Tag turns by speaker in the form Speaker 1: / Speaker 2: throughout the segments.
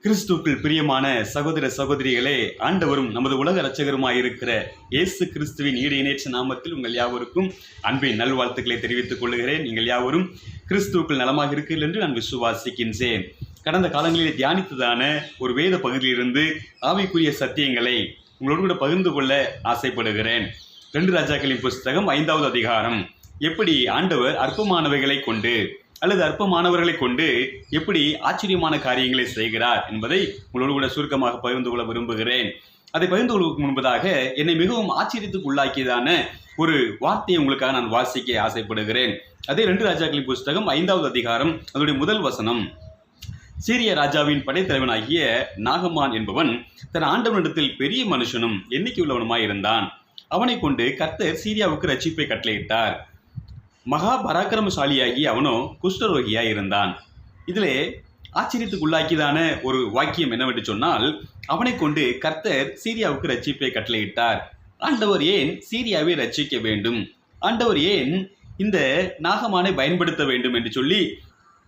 Speaker 1: கிறிஸ்துவுக்குள் பிரியமான சகோதர சகோதரிகளே, ஆண்டவரும் நமது உலக இரட்சகருமாயிருக்கிற இயேசு கிறிஸ்துவின் ஈடு இணையற்ற நாமத்தில் உங்கள் யாவருக்கும் அன்பின் நல்வாழ்த்துக்களை தெரிவித்துக் கொள்கிறேன். நீங்கள் யாவரும் கிறிஸ்துவுக்குள் நலமாக இருக்கிறீர்கள் என்று நான் விசுவாசிக்கின்றேன். கடந்த காலங்களிலே தியானித்ததான ஒரு வேத பகுதியிலிருந்து ஆவிக்குரிய சத்தியங்களை உங்களோடு கூட பகிர்ந்து கொள்ள ஆசைப்படுகிறேன். 2 ராஜாக்களின் புஸ்தகம் 5வது அதிகாரம். எப்படி ஆண்டவர் அற்பமானவைகளை கொண்டு அல்லது அற்பமானவர்களை கொண்டு எப்படி ஆச்சரியமான காரியங்களை செய்கிறார் என்பதை உங்களோடு கூட சுருக்கமாக பகிர்ந்து கொள்ள விரும்புகிறேன். அதை பகிர்ந்து கொள்வதற்கு முன்பதாக என்னை மிகவும் ஆச்சரியத்துக்கு உள்ளாக்கியதான ஒரு வார்த்தையை உங்களுக்காக நான் வாசிக்க ஆசைப்படுகிறேன். அதே 2 ராஜாக்களின் புஸ்தகம் 5வது அதிகாரம், அதனுடைய முதல் வசனம். சீரிய ராஜாவின் படைத்தலைவனாகிய நாகமான் என்பவன் தன் ஆண்டவனிடத்தில் பெரிய மனுஷனும் எண்ணிக்கை உள்ளவனுமாய் இருந்தான். அவனை கொண்டு கர்த்தர் சீரியாவுக்கு ரட்சிப்பை கட்டளையிட்டார். மகா பராக்கிரமசாலியாகி அவனோ குஷ்டரோகியாய் இருந்தான். இதிலே ஆச்சரியத்துக்கு உள்ளாக்கியதான ஒரு வாக்கியம் என்னவென்று சொன்னால், அவனை கொண்டு கர்த்தர் சீரியாவுக்கு ரட்சிப்பை கட்டளையிட்டார். ஆண்டவர் ஏன் சீரியாவை ரட்சிக்க வேண்டும்? ஆண்டவர் ஏன் இந்த நாகமானை பயன்படுத்த வேண்டும் என்று சொல்லி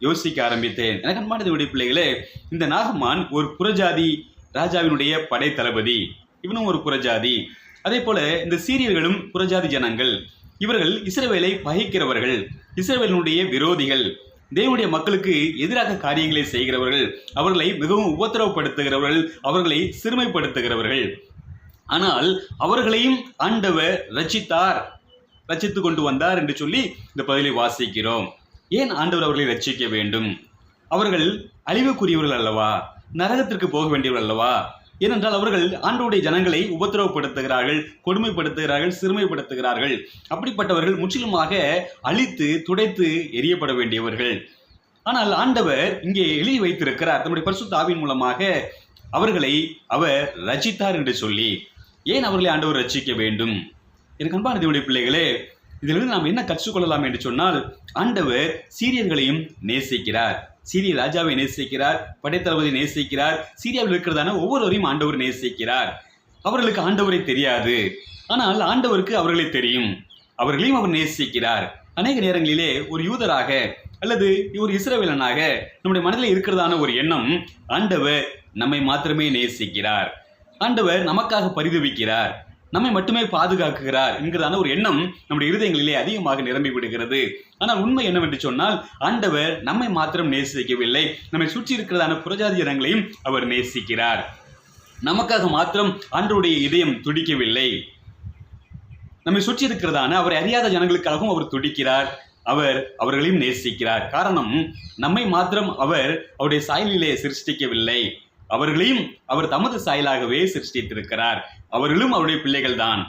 Speaker 1: யோசிக்க ஆரம்பித்தேன். எனக்கு அன்பான தேவனுடைய பிள்ளைகளே, இந்த நாகமான் ஒரு புறஜாதி ராஜாவினுடைய படை தளபதி. இவனும் ஒரு புறஜாதி. அதே போல இந்த சீரியர்களும் புறஜாதி ஜனங்கள். இவர்கள் இஸ்ரவேலை பகைக்கிறவர்கள், இஸ்ரவேலினுடைய விரோதிகள், தேவனுடைய மக்களுக்கு எதிராக காரியங்களை செய்கிறவர்கள், அவர்களை மிகவும் உபத்திரவப்படுத்துகிறவர்கள், அவர்களை சிறுமைப்படுத்துகிறவர்கள். ஆனால் அவர்களையும் ஆண்டவர் ரட்சித்து கொண்டு வந்தார் என்று சொல்லி இந்த பகுதியை வாசிக்கிறோம். ஏன் ஆண்டவர் அவர்களை ரட்சிக்க வேண்டும்? அவர்கள் அழிவுக்குரியவர்கள் அல்லவா? நரகத்திற்கு போக வேண்டியவர்கள் அல்லவா? ஏனென்றால் அவர்கள் ஆண்டவருடைய ஜனங்களை உபத்திரவப்படுத்துகிறார்கள், கொடுமைப்படுத்துகிறார்கள், சிறுமைப்படுத்துகிறார்கள். அப்படிப்பட்டவர்கள் முற்றிலுமாக அழித்து துடைத்து எரியப்பட வேண்டியவர்கள். ஆனால் ஆண்டவர் இங்கே எழுதி வைத்திருக்கிறார் தம்முடைய பரிசுத்த ஆவியின் மூலமாக அவர்களை அவர் ரட்சித்தார் என்று சொல்லி. ஏன் அவர்களை ஆண்டவர் ரட்சிக்க வேண்டும்? எனக்கு அன்பான தேவனுடைய பிள்ளைகளே, இதிலிருந்து நாம் என்ன கற்றுக்கொள்ளலாம் என்று சொன்னால், ஆண்டவர் சீரியர்களையும் நேசிக்கிறார், சீரிய ராஜாவை நேசிக்கிறார், படைத்தளபதியை நேசிக்கிறார், சீரியாவில் இருக்கிறதான ஒவ்வொருவரையும் ஆண்டவர் நேசிக்கிறார். அவர்களுக்கு ஆண்டவரை தெரியாது, ஆனால் ஆண்டவருக்கு அவர்களை தெரியும். அவர்களையும் அவர் நேசிக்கிறார். அநேக நேரங்களிலே ஒரு யூதராக அல்லது ஒரு இஸ்ரவேலனாக நம்முடைய மனதில் இருக்கிறதான ஒரு எண்ணம், ஆண்டவர் நம்மை மாத்திரமே நேசிக்கிறார், ஆண்டவர் நமக்காக பரிதவிக்கிறார், நம்மை மட்டுமே பாதுகாக்கிறார் என்கிறதான ஒரு எண்ணம் நம்முடைய இருதயங்களிலே அதிகமாக நிரம்பி விடுகிறது. ஆனால் உண்மை என்னவென்று சொன்னால், ஆண்டவர் நம்மை மாத்திரம் நேசிக்கவில்லை, நம்மை சுற்றி இருக்கிறதான புறஜாதி ஜனங்களையும் அவர் நேசிக்கிறார். நமக்காக மாத்திரம் ஆண்டவருடைய இதயம் துடிக்கவில்லை, நம்மை சுற்றி இருக்கிறதான அவரை அறியாத ஜனங்களுக்காகவும் அவர் துடிக்கிறார், அவர்களையும் நேசிக்கிறார். காரணம், நம்மை மாத்திரம் அவர் அவருடைய சாயலிலே சிருஷ்டிக்கவில்லை, அவர்களையும் அவர் தமது சாயலாகவே சிருஷ்டித்திருக்கிறார். அவர்களும் அவருடைய பிள்ளைகள் தான்.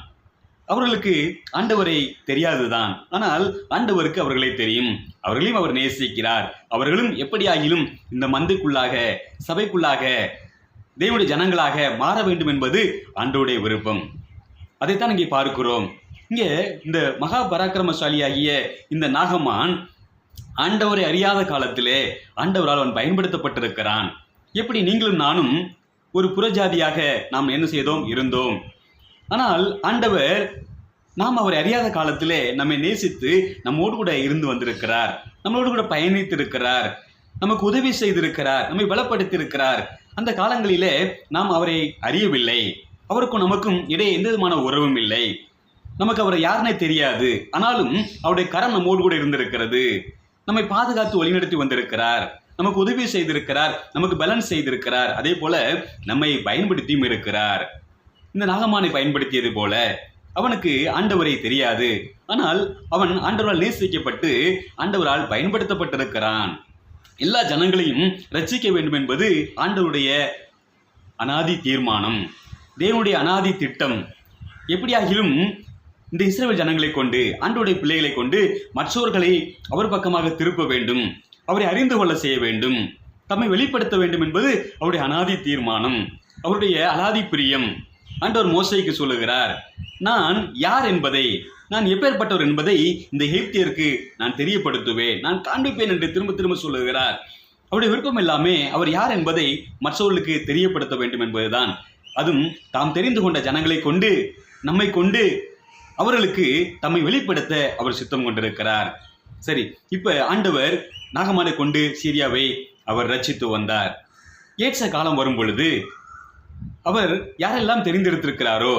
Speaker 1: அவர்களுக்கு ஆண்டவரை தெரியாதுதான், ஆனால் ஆண்டவருக்கு அவர்களை தெரியும். அவர்களையும் அவர் நேசிக்கிறார். அவர்களும் எப்படியாகிலும் இந்த மந்தைக்குள்ளாக, சபைக்குள்ளாக, தேவனுடைய ஜனங்களாக மாற வேண்டும் என்பது ஆண்டவருடைய விருப்பம். அதைத்தான் இங்கே பார்க்கிறோம். இங்கே இந்த மகா பராக்கிரமசாலியாகிய இந்த நாகமான் ஆண்டவரை அறியாத காலத்திலே ஆண்டவரால் அவன் பயன்படுத்தப்பட்டிருக்கிறான். எப்படி நீங்களும் நானும் ஒரு புறஜாதியாக நாம் என்ன செய்தோம், இருந்தோம். ஆனால் ஆண்டவர் நாம் அவரை அறியாத காலத்திலே நம்மை நேசித்து நம்மோடு கூட இருந்து வந்திருக்கிறார், நம்மளோடு கூட பயணித்திருக்கிறார், நமக்கு உதவி செய்திருக்கிறார், நம்மை பலப்படுத்தியிருக்கிறார். அந்த காலங்களிலே நாம் அவரை அறியவில்லை, அவருக்கும் நமக்கும் இடையே எந்த விதமான உறவும் இல்லை, நமக்கு அவரை யாருன்னே தெரியாது. ஆனாலும் அவருடைய கரம் நம்மோடு கூட இருந்திருக்கிறது, நம்மை பாதுகாத்து வழிநடத்தி வந்திருக்கிறார், நமக்கு உதவி செய்திருக்கிறார், நமக்கு பேலன்ஸ் செய்திருக்கிறார். அதே போல நம்மை பயன்படுத்தியும் இருக்கிறார். இந்த நாகமானை பயன்படுத்தியது போல அவனுக்கு ஆண்டவரை தெரியாது, ஆனால் அவன் ஆண்டவரால் நேசிக்கப்பட்டு ஆண்டவரால் பயன்படுத்தப்பட்டிருக்கிறான். எல்லா ஜனங்களையும் ரட்சிக்க வேண்டும் என்பது ஆண்டவருடைய அனாதி தீர்மானம், தேவனுடைய அனாதி திட்டம். எப்படியாகிலும் இந்த இஸ்ரவேல் ஜனங்களை கொண்டு, ஆண்டவருடைய பிள்ளைகளை கொண்டு மற்றவர்களை அவர் பக்கமாக திருப்ப வேண்டும், அவரை அறிந்து கொள்ள செய்ய வேண்டும், தம்மை வெளிப்படுத்த வேண்டும் என்பது அவருடைய அனாதி தீர்மானம், அவருடைய அனாதி பிரியம். ஆண்டவர் மோசேக்கு சொல்லுகிறார், நான் யார் என்பதை, நான் எப்பேற்பட்டவர் என்பதை இந்த எகிப்தியருக்கு நான் தெரியப்படுத்துவேன், நான் காண்பிப்பேன் என்று திரும்ப திரும்ப சொல்லுகிறார். அவருடைய விருப்பம் எல்லாமே அவர் யார் என்பதை மற்றவர்களுக்கு தெரியப்படுத்த வேண்டும் என்பதுதான். அதுவும் தாம் தெரிந்து கொண்ட ஜனங்களை கொண்டு, நம்மை கொண்டு அவர்களுக்கு தம்மை வெளிப்படுத்த அவர் சித்தம் கொண்டிருக்கிறார். சரி, இப்ப ஆண்டவர் நாகமானை கொண்டு சீரியாவை அவர் ரட்சித்து வந்தார். ஏற்ற காலம் வரும் பொழுது அவர் யாரெல்லாம் தெரிந்தெடுத்திருக்கிறாரோ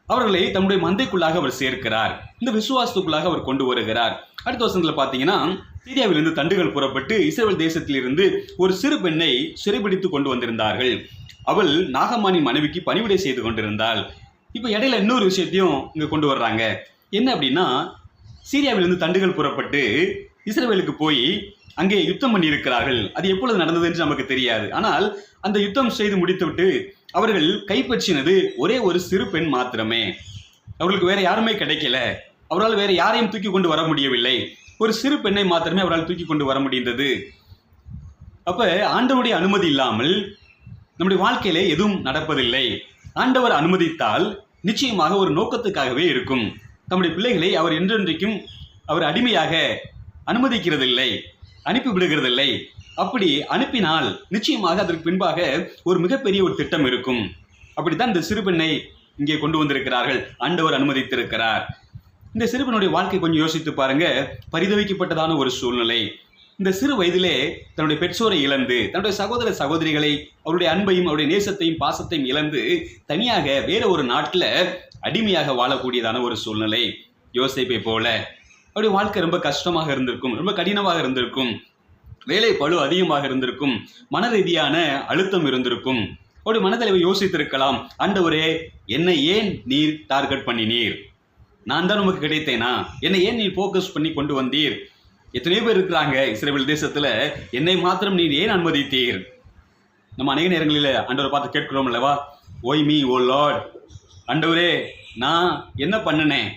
Speaker 1: அவர்களை தன்னுடைய மந்தைக்குள்ளாக அவர் சேர்க்கிறார். இந்த விசுவாசத்துக்குள்ளாக அவர் கொண்டு வருகிறார். அடுத்த வசனத்தில் பார்த்தீங்கன்னா, சீரியாவிலிருந்து தண்டுகள் புறப்பட்டு இஸ்ரவேல் தேசத்திலிருந்து ஒரு சிறு பெண்ணை சிறைபிடித்து கொண்டு வந்திருந்தார்கள். அவள் நாகமானின் மனைவிக்கு பணிவிடை செய்து கொண்டிருந்தாள். இப்போ இடையில இன்னொரு விஷயத்தையும் இங்கே கொண்டு வர்றாங்க. என்ன அப்படின்னா, சீரியாவிலிருந்து தண்டுகள் புறப்பட்டு இஸ்ரவேலுக்கு போய் அங்கே யுத்தம் பண்ணி இருக்கிறார்கள். அது எப்பொழுது நடந்தது என்று நமக்கு தெரியாது. ஆனால் அந்த யுத்தம் செய்து முடித்துவிட்டு அவர்கள் கைப்பற்றினது ஒரே ஒரு சிறு பெண் மாத்திரமே. அவர்களுக்கு வேற யாருமே கிடைக்கல. அவரால் வேற யாரையும் தூக்கி கொண்டு வர முடியவில்லை. ஒரு சிறு பெண்ணை மாத்திரமே அவரால் தூக்கி கொண்டு வர முடிந்தது. அப்ப ஆண்டவருடைய அனுமதி இல்லாமல் நம்முடைய வாழ்க்கையில எதுவும் நடப்பதில்லை. ஆண்டவர் அனுமதித்தால் நிச்சயமாக ஒரு நோக்கத்துக்காகவே இருக்கும். நம்முடைய பிள்ளைகளை அவர் என்றென்றைக்கும் அவர் அடிமையாக அனுமதிக்கிறதில்லை, அனுப்பி விடுகிறதில்லை. அப்படி அனுப்பினால் நிச்சயமாக அதற்கு பின்பாக ஒரு மிகப்பெரிய ஒரு திட்டம் இருக்கும். அப்படித்தான் இந்த சிறுபெண்ணை இங்கே கொண்டு வந்திருக்கிறார்கள். ஆண்டவர் அனுமதித்திருக்கிறார். இந்த சிறுபெண்ணுடைய வாழ்க்கை கொஞ்சம் யோசித்து பாருங்க. பரிதவிக்கப்பட்டதான ஒரு சூழ்நிலை. இந்த சிறு வயதிலே தன்னுடைய பெற்றோரை இழந்து, தன்னுடைய சகோதர சகோதரிகளை, அவருடைய அன்பையும் அவருடைய நேசத்தையும் பாசத்தையும் இழந்து தனியாக வேற ஒரு நாட்டில் அடிமையாக வாழக்கூடியதான ஒரு சூழ்நிலை. யோசேப்பை போல அவருடைய வாழ்க்கை ரொம்ப கஷ்டமாக இருந்திருக்கும், ரொம்ப கடினமாக இருந்திருக்கும். வேலை பளு அதிகமாக இருந்திருக்கும், மன ரீதியான அழுத்தம் இருந்திருக்கும். அவருடைய மனதில் யோசித்திருக்கலாம், ஆண்டவரே என்னை ஏன் நீர் டார்கெட் பண்ணினீர்? நான் தான் உமக்கு கிடைத்தேனா? என்னை ஏன் நீர் ஃபோக்கஸ் பண்ணி கொண்டு வந்தீர்? எத்தனையோ பேர் இருக்கிறாங்க இஸ்ரவேல் தேசத்துல, என்னை மாத்திரம் நீர் ஏன் அனுமதித்தீர்? நம்ம அநேக நேரங்களில் ஆண்டவரை பார்த்து கேட்கிறோம் அல்லவா, ஓய் மீ ஓ லார்ட், ஆண்டவரே நான் என்ன பண்ணினேன்,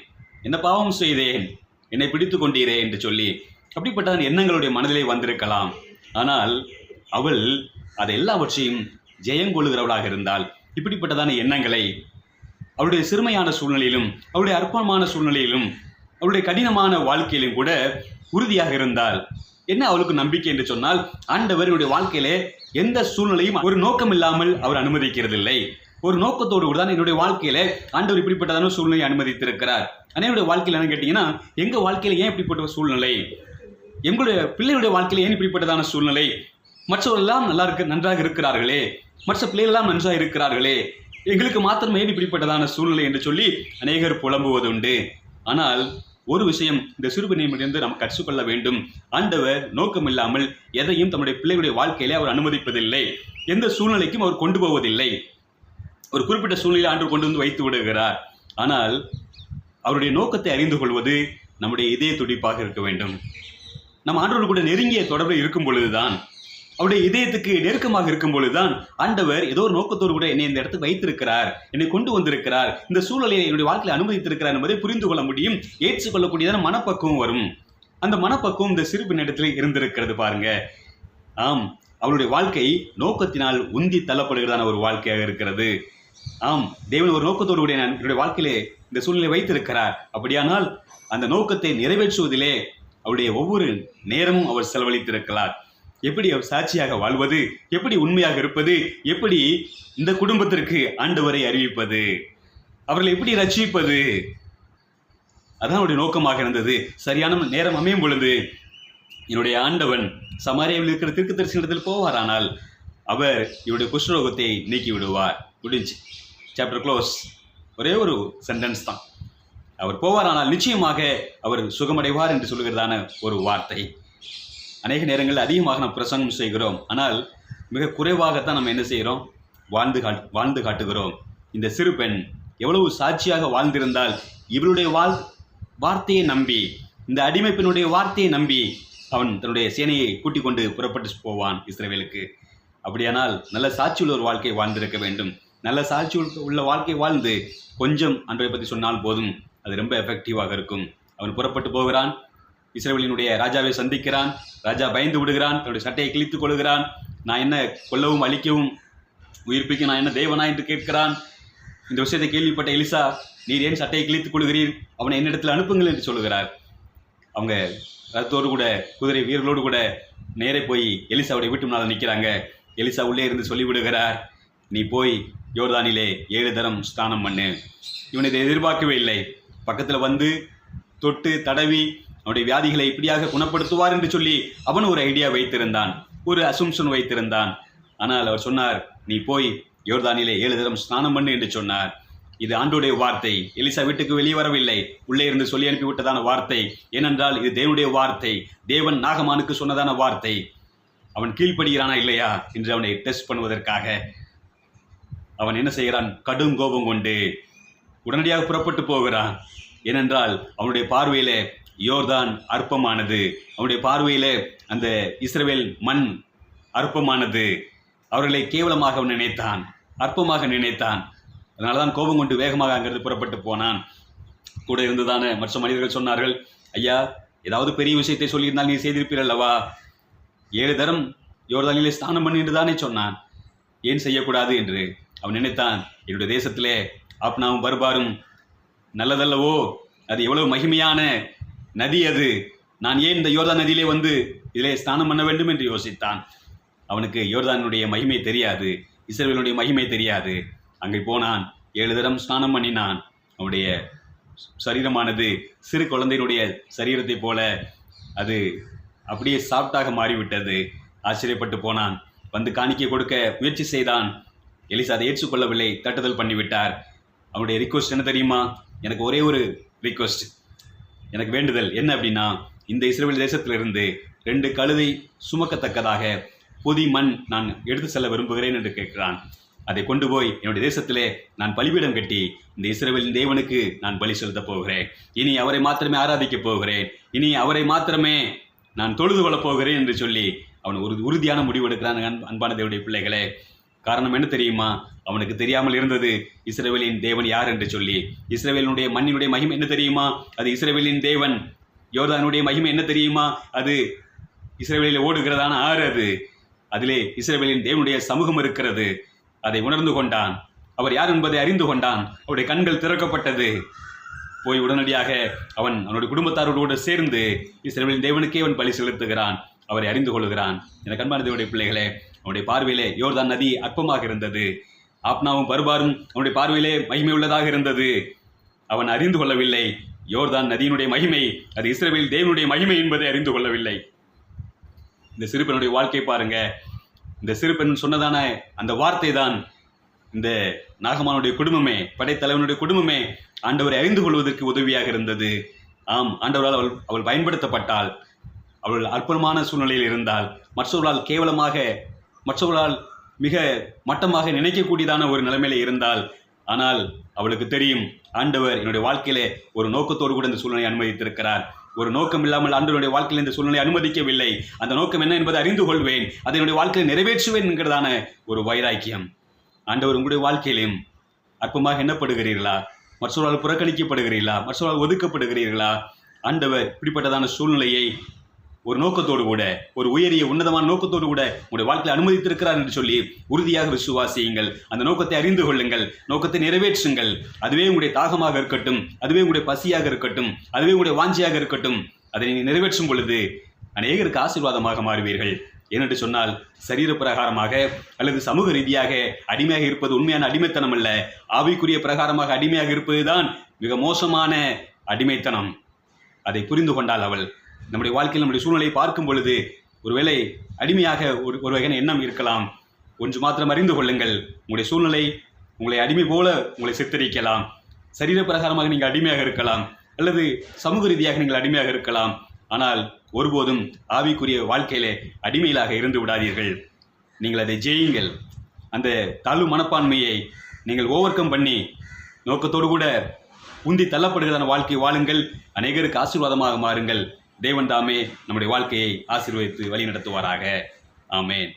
Speaker 1: என்ன பாவம் செய்தேன், என்னை பிடித்து கொண்டீரே என்று சொல்லி. அப்படிப்பட்ட எண்ணங்களுடைய மனதிலே வந்திருக்கலாம். ஆனால் அவள் அதை எல்லாவற்றையும் ஜெயங்கொள்ளுகிறவளாக இருந்தால், இப்படிப்பட்டதான எண்ணங்களை அவளுடைய சிறுமையான சூழ்நிலையிலும், அவளுடைய அற்பமான சூழ்நிலையிலும், அவளுடைய கடினமான வாழ்க்கையிலும் கூட உறுதியாக இருந்தால், என்ன அவளுக்கு நம்பிக்கை என்று சொன்னால், ஆண்டவர் என்னுடைய வாழ்க்கையிலே எந்த சூழ்நிலையும் ஒரு நோக்கம் இல்லாமல் அவர் அனுமதிக்கிறதில்லை. ஒரு நோக்கத்தோடு கூட தான் என்னுடைய வாழ்க்கையில ஆண்டவர் இப்படிப்பட்டதான சூழ்நிலையை அனுமதித்திருக்கிறார். அனைவருடைய வாழ்க்கையில் என்ன கேட்டீங்கன்னா, எங்க வாழ்க்கையில ஏன் இப்படிப்பட்ட சூழ்நிலை, எங்களுடைய பிள்ளைகளுடைய வாழ்க்கையில ஏன் இப்படிப்பட்டதான சூழ்நிலை, மற்றவர்களெல்லாம் நன்றாக இருக்கிறார்களே, மற்ற பிள்ளைகளெல்லாம் நன்றாக இருக்கிறார்களே, எங்களுக்கு மாத்திரமே ஏன் இப்படிப்பட்டதான சூழ்நிலை என்று சொல்லி அநேகர் புலம்புவதுண்டு. ஆனால் ஒரு விஷயம் இந்த சிறுபிணையிலிருந்து நாம் கற்றுக்கொள்ள வேண்டும். ஆண்டவர் நோக்கம் இல்லாமல் எதையும் தம்முடைய பிள்ளைகளுடைய வாழ்க்கையிலே அவர் அனுமதிப்பதில்லை. எந்த சூழ்நிலைக்கும் அவர் கொண்டு போவதில்லை. ஒரு குறிப்பிட்ட சூழ்நிலை ஆண்டு கொண்டு வந்து வைத்து விடுகிறார். ஆனால் அவருடைய நோக்கத்தை அறிந்து கொள்வது நம்முடைய இதய துடிப்பாக இருக்க வேண்டும். நம் ஆண்டவரோடு கூட நெருங்கிய தொடர்பு இருக்கும் பொழுதுதான், அவருடைய இதயத்துக்கு நெருக்கமாக இருக்கும் பொழுதுதான் ஆண்டவர் ஏதோ ஒரு நோக்கத்தோடு கூட என்னை இந்த இடத்துக்கு வைத்திருக்கிறார், என்னை கொண்டு வந்திருக்கிறார், இந்த சூழலை என்னுடைய வாழ்க்கையில் அனுமதித்திருக்கிறார் என்பதை புரிந்து கொள்ள முடியும். ஏற்றுக்கொள்ளக்கூடியதான மனப்பக்குவம் வரும். அந்த மனப்பக்குவம் இந்த சிறு பெண்ணிடத்தில் இருந்திருக்கிறது பாருங்க. ஆம், அவளுடைய வாழ்க்கை நோக்கத்தினால் உந்தி தள்ளப்படுகிறதான ஒரு வாழ்க்கையாக இருக்கிறது. ஆம், தேவன் ஒரு நோக்கத்தோடு கூட என்னுடைய வாழ்க்கையிலே இந்த சூழ்நிலை வைத்திருக்கிறார். அப்படியானால் அந்த நோக்கத்தை நிறைவேற்றுவதிலே அவருடைய ஒவ்வொரு நேரமும் அவர் செலவழித்திருக்கிறார். எப்படி அவர் சாட்சியாக வாழ்வது, எப்படி உண்மையாக இருப்பது, எப்படி இந்த குடும்பத்திற்கு ஆண்டவரை அறிவிப்பது, அவர்களை எப்படி ரட்சிப்பது, அதான் அவருடைய நோக்கமாக இருந்தது. சரியான நேரம் அமையும் பொழுது என்னுடைய ஆண்டவன் சமாரியாவில் இருக்கிற தீர்க்கதரிசியிடத்தில் போவாரானால் அவர் இவருடைய குஷ்டரோகத்தை நீக்கி விடுவார். முடிஞ்சு, சாப்டர் க்ளோஸ். ஒரே ஒரு சென்டென்ஸ் தான். அவர் போவாரானால் நிச்சயமாக அவர் சுகமடைவார் என்று சொல்லுகிறதான ஒரு வார்த்தை. அநேக நேரங்களில் அதிகமாக நாம் பிரசங்கம் செய்கிறோம், ஆனால் மிக குறைவாகத்தான் நம்ம என்ன செய்கிறோம், வாழ்ந்து காட்டுகிறோம். இந்த சிறு பெண் எவ்வளவு சாட்சியாக வாழ்ந்திருந்தால், இவளுடைய வார்த்தையை நம்பி, இந்த அடிமை பெண்ணுடைய வார்த்தையை நம்பி அவன் தன்னுடைய சேனையை கூட்டிக் கொண்டு புறப்பட்டு போவான் இஸ்ரவேலுக்கு. அப்படியானால் நல்ல சாட்சி உள்ள ஒரு வாழ்க்கை வாழ்ந்திருக்க வேண்டும். நல்ல சாட்சி உள்ள வாழ்க்கை வாழ்ந்து கொஞ்சம் ஆண்டவரை பற்றி சொன்னால் போதும், அது ரொம்ப எஃபெக்டிவாக இருக்கும். அவன் புறப்பட்டு போகிறான், இஸ்ரவேலினுடைய ராஜாவை சந்திக்கிறான். ராஜா பயந்து விடுகிறான், தன்னுடைய சட்டையை கிழித்துக் கொள்கிறான். நான் என்ன கொல்லவும் அழிக்கவும் உயிர்ப்பிக்க நான் என்ன தேவனா என்று கேட்கிறான். இந்த விஷயத்தை கேள்விப்பட்ட எலிசா, நீர் ஏன் சட்டையை கிழித்துக் கொள்கிறீர், அவனை என்னிடத்தில் அனுப்புங்கள் என்று சொல்லுகிறார். அவங்க ரத்தோடு கூட குதிரை வீரர்களோடு கூட நேரே போய் எலிசாவுடைய வீட்டு முன்னால் நிற்கிறாங்க. எலிசா உள்ளே இருந்து சொல்லிவிடுகிறார், நீ போய் யோர்தானிலே 7 தரம் ஸ்நானம் பண்ணு. இவனை இதை எதிர்பார்க்கவே இல்லை. பக்கத்தில் வந்து தொட்டு தடவி அவனுடைய வியாதிகளை இப்படியாக குணப்படுத்துவார் என்று சொல்லி அவன் ஒரு ஐடியா வைத்திருந்தான், ஒரு அசம்ஷன் வைத்திருந்தான். ஆனால் அவர் சொன்னார், நீ போய் யோர்தானிலே 7 தரம் ஸ்நானம் பண்ணு என்று சொன்னார். இது ஆண்டோடைய வார்த்தை. எலிசா வீட்டுக்கு வெளியே வரவில்லை, உள்ளே இருந்து சொல்லி அனுப்பிவிட்டதான வார்த்தை. ஏனென்றால் இது தேவனுடைய வார்த்தை, தேவன் நாகமானுக்கு சொன்னதான வார்த்தை. அவன் கீழ்ப்படுகிறானா இல்லையா என்று அவனை டெஸ்ட் பண்ணுவதற்காக அவன் என்ன செய்கிறான்? கடும் கோபம் கொண்டு உடனடியாக புறப்பட்டு போகிறான். ஏனென்றால் அவனுடைய பார்வையிலே யோர்தான் அற்பமானது, அவனுடைய பார்வையிலே அந்த இஸ்ரவேல் மண் அற்பமானது. அவர்களை கேவலமாக அவன் நினைத்தான், அற்பமாக நினைத்தான். அதனாலதான் கோபம் கொண்டு வேகமாக அங்கிருந்து புறப்பட்டு போனான். கூட இருந்ததான மற்ற மனிதர்கள் சொன்னார்கள், ஐயா, ஏதாவது பெரிய விஷயத்தை சொல்லியிருந்தால் நீ செய்திருப்பீர்கள் அல்லவா? 7 தரம் யோர்தானிலே ஸ்நானம் பண்ணி என்று தானே சொன்னான், ஏன் செய்யக்கூடாது என்று. அவன் நினைத்தான், என்னுடைய தேசத்திலே ஆப்னாவும் பர்பாரும் நல்லதல்லவோ, அது எவ்வளவு மகிமையான நதி, அது நான் ஏன் இந்த யோர்தான் நதியிலே வந்து இதிலே ஸ்நானம் பண்ண வேண்டும் என்று யோசித்தான். அவனுக்கு யோர்தானுடைய மகிமை தெரியாது, இஸ்ரவேலுடைய மகிமை தெரியாது. அங்கே போனான், 7 தரம் ஸ்நானம் பண்ணினான். அவனுடைய சரீரமானது சிறு குழந்தையினுடைய சரீரத்தை போல அது அப்படியே சாஃப்டாக மாறிவிட்டது. ஆச்சரியப்பட்டு போனான். வந்து காணிக்கை கொடுக்க முயற்சி செய்தான். எலிசா அதை ஏற்றுக்கொள்ளவில்லை, தட்டுதல் பண்ணிவிட்டார். அவனுடைய ரிக்வெஸ்ட் என்ன தெரியுமா? எனக்கு ஒரே ஒரு ரிக்வெஸ்ட், எனக்கு வேண்டுதல் என்ன அப்படின்னா, இந்த இஸ்ரவேல் தேசத்திலிருந்து 2 கழுதை சுமக்கத்தக்கதாக பொதி மண் நான் எடுத்து செல்ல விரும்புகிறேன் என்று கேட்கிறான். அதை கொண்டு போய் என்னுடைய தேசத்திலே நான் பலிபீடம் கட்டி இந்த இஸ்ரவேலின் தேவனுக்கு நான் பலி செலுத்தப் போகிறேன். இனி அவரை மாத்திரமே ஆராதிக்கப் போகிறேன், இனி அவரை மாத்திரமே நான் தொழுது கொள்ளப் போகிறேன் என்று சொல்லி அவன் ஒரு உறுதியான முடிவு எடுக்கிறான். அன்பான தேவனுடைய பிள்ளைகளே, காரணம் என்ன தெரியுமா? அவனுக்கு தெரியாமல் இருந்தது இஸ்ரவேலின் தேவன் யார் என்று சொல்லி. இஸ்ரவேலினுடைய மண்ணினுடைய மகிமை என்ன தெரியுமா? அது இஸ்ரவேலின் தேவன். யோர்தானுடைய மகிமை என்ன தெரியுமா? அது இஸ்ரவேலில் ஓடுகிறதான ஆறு, அது அதிலே இஸ்ரவேலின் தேவனுடைய சமூகம் இருக்கிறது. அதை உணர்ந்து கொண்டான். அவர் யார் என்பதை அறிந்து கொண்டான். அவருடைய கண்கள் திறக்கப்பட்டது. போய் உடனடியாக அவனுடைய குடும்பத்தாரோடு சேர்ந்து இஸ்ரவேலின் தேவனுக்கே அவன் பலி செலுத்துகிறான். அவரை அறிந்து கொள்கிறான். எனக்கு அன்பான தேவனுடைய பிள்ளைகளே, அவனுடைய பார்வையிலே யோர்தான் நதி அற்பமாக இருந்தது. ஆப்னாவும் பர்பாரும் அவனுடைய பார்வையிலே மகிமை உள்ளதாக இருந்தது. அவன் அறிந்து கொள்ளவில்லை யோர்தான் நதியினுடைய மகிமை, அது இஸ்ரவேல் தேவனுடைய மகிமை என்பதை அறிந்து கொள்ளவில்லை. இந்த சிறுபெண்ணுடைய வாழ்க்கை பாருங்க. இந்த சிறுபெண் சொன்னதான அந்த வார்த்தை தான் இந்த நாகமானுடைய குடும்பமே, படைத்தலைவனுடைய குடும்பமே ஆண்டவரை அறிந்து கொள்வதற்கு உதவியாக இருந்தது. ஆம், ஆண்டவரால் அவள் பயன்படுத்தப்பட்டாள். அவள் அற்புதமான சூழ்நிலையில் இருந்தால், மற்றவர்களால் கேவலமாக, மற்றவர்களால் மிக மட்டமாக நினைக்கக்கூடியதான ஒரு நிலைமையில இருந்தால், ஆனால் அவளுக்கு தெரியும் ஆண்டவர் என்னுடைய வாழ்க்கையிலே ஒரு நோக்கத்தோடு கூட இந்த சூழ்நிலையை அனுமதித்திருக்கிறார். ஒரு நோக்கம் இல்லாமல் ஆண்டவருடைய வாழ்க்கையில் இந்த சூழ்நிலை அனுமதிக்கவில்லை. அந்த நோக்கம் என்ன என்பதை அறிந்து கொள்வேன், அதை என்னுடைய வாழ்க்கையில் நிறைவேற்றுவேன் என்கிறதான ஒரு வைராக்கியம். ஆண்டவர் உங்களுடைய வாழ்க்கையிலும் அற்பமாக எண்ணப்படுகிறீர்களா? மற்றவர்களால் புறக்கணிக்கப்படுகிறீர்களா? மற்றவர்களால் ஒதுக்கப்படுகிறீர்களா? ஆண்டவர் இப்படிப்பட்டதான சூழ்நிலையை ஒரு நோக்கத்தோடு கூட, ஒரு உயரிய உன்னதமான நோக்கத்தோடு கூட உங்களுடைய வாழ்க்கையில் அனுமதித்திருக்கிறார் என்று சொல்லி உறுதியாக விசுவாசியுங்கள். அந்த நோக்கத்தை அறிந்து கொள்ளுங்கள், நோக்கத்தை நிறைவேற்றுங்கள். அதுவே உங்களுடைய தாகமாக இருக்கட்டும், அதுவே உங்களுடைய பசியாக இருக்கட்டும், அதுவே உங்களுடைய வாஞ்சியாக இருக்கட்டும். அதை நீங்கள் நிறைவேற்றும் பொழுது அநேகருக்கு ஆசீர்வாதமாக மாறுவீர்கள். ஏனென்று சொன்னால், சரீர பிரகாரமாக அல்லது சமூக ரீதியாக அடிமையாக இருப்பது உண்மையான அடிமைத்தனம் அல்ல. ஆவிக்குரிய பிரகாரமாக அடிமையாக இருப்பதுதான் மிக மோசமான அடிமைத்தனம். அதை புரிந்து கொண்டால் அவள் நம்முடைய வாழ்க்கையில் நம்முடைய சூழ்நிலையை பார்க்கும் பொழுது ஒருவேளை அடிமையாக ஒரு வகையான எண்ணம் இருக்கலாம். ஒன்று மாத்திரம் அறிந்து கொள்ளுங்கள், உங்களுடைய சூழ்நிலை உங்களை அடிமை போல உங்களை சித்தரிக்கலாம். சரீர பிரகாரமாக நீங்கள் அடிமையாக இருக்கலாம், அல்லது சமூக ரீதியாக நீங்கள் அடிமையாக இருக்கலாம். ஆனால் ஒருபோதும் ஆவிக்குரிய வாழ்க்கையிலே அடிமையிலாக இருந்து விடாதீர்கள். நீங்கள் அதை ஜெயியுங்கள். அந்த தாழ்வு மனப்பான்மையை நீங்கள் ஓவர் கம் பண்ணி நோக்கத்தோடு கூட உந்தி தள்ளப்படுகிறதான வாழ்க்கை வாழுங்கள். அநேகருக்கு ஆசீர்வாதமாக மாறுங்கள். தேவன் தாமே நம்முடைய வாழ்க்கையை ஆசீர்வதித்து வழி நடத்துவாராக. ஆமேன்.